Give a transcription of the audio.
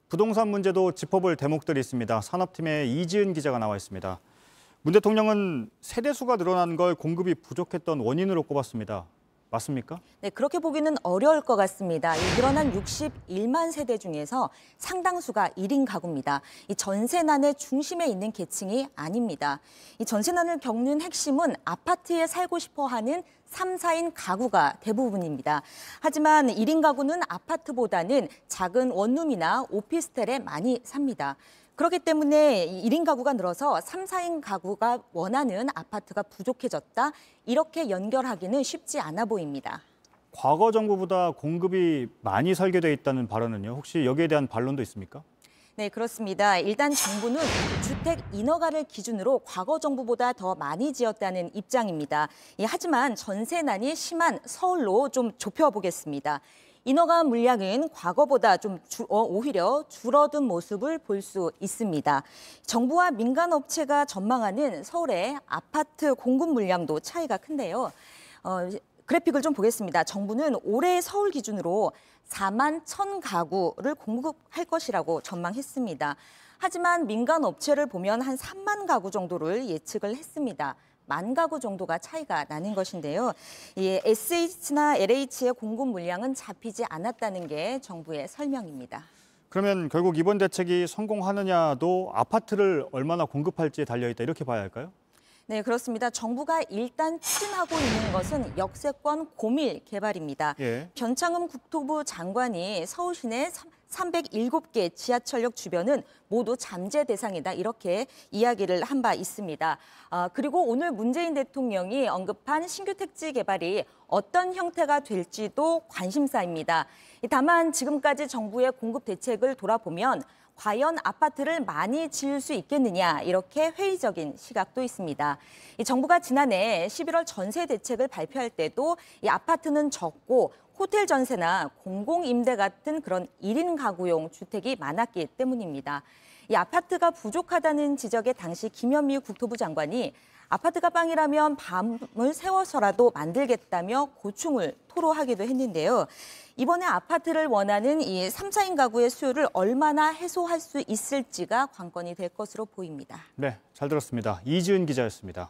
부동산 문제도 짚어볼 대목들이 있습니다. 산업팀의 이지은 기자가 나와 있습니다. 문 대통령은 세대수가 늘어난 걸 공급이 부족했던 원인으로 꼽았습니다. 맞습니까? 네, 그렇게 보기는 어려울 것 같습니다. 이 늘어난 61만 세대 중에서 상당수가 1인 가구입니다. 이 전세난의 중심에 있는 계층이 아닙니다. 이 전세난을 겪는 핵심은 아파트에 살고 싶어 하는 3, 4인 가구가 대부분입니다. 하지만 1인 가구는 아파트보다는 작은 원룸이나 오피스텔에 많이 삽니다. 그렇기 때문에 1인 가구가 늘어서 3, 4인 가구가 원하는 아파트가 부족해졌다. 이렇게 연결하기는 쉽지 않아 보입니다. 과거 정부보다 공급이 많이 설계돼 있다는 발언은요. 혹시 여기에 대한 반론도 있습니까? 네, 그렇습니다. 일단 정부는 주택 인허가를 기준으로 과거 정부보다 더 많이 지었다는 입장입니다. 하지만 전세난이 심한 서울로 좀 좁혀보겠습니다. 인허가 물량은 과거보다 좀 오히려 줄어든 모습을 볼 수 있습니다. 정부와 민간업체가 전망하는 서울의 아파트 공급 물량도 차이가 큰데요. 그래픽을 좀 보겠습니다. 정부는 올해 서울 기준으로 4만 1천 가구를 공급할 것이라고 전망했습니다. 하지만 민간업체를 보면 한 3만 가구 정도를 예측을 했습니다. 1만 가구 정도가 차이가 나는 것인데요. 이 SH나 LH의 공급 물량은 잡히지 않았다는 게 정부의 설명입니다. 그러면 결국 이번 대책이 성공하느냐도 아파트를 얼마나 공급할지에 달려있다 이렇게 봐야 할까요? 네, 그렇습니다. 정부가 일단 추진하고 있는 것은 역세권 고밀 개발입니다. 예. 변창흠 국토부 장관이 서울 시내 307개 지하철역 주변은 모두 잠재 대상이다 이렇게 이야기를 한 바 있습니다. 그리고 오늘 문재인 대통령이 언급한 신규 택지 개발이 어떤 형태가 될지도 관심사입니다. 다만 지금까지 정부의 공급 대책을 돌아보면 과연 아파트를 많이 지을 수 있겠느냐 이렇게 회의적인 시각도 있습니다. 정부가 지난해 11월 전세 대책을 발표할 때도 이 아파트는 적고 호텔 전세나 공공임대 같은 그런 1인 가구용 주택이 많았기 때문입니다. 이 아파트가 부족하다는 지적에 당시 김현미 국토부 장관이 아파트가 빵이라면 밤을 새워서라도 만들겠다며 고충을 토로하기도 했는데요. 이번에 아파트를 원하는 이 3, 4인 가구의 수요를 얼마나 해소할 수 있을지가 관건이 될 것으로 보입니다. 네, 잘 들었습니다. 이지은 기자였습니다.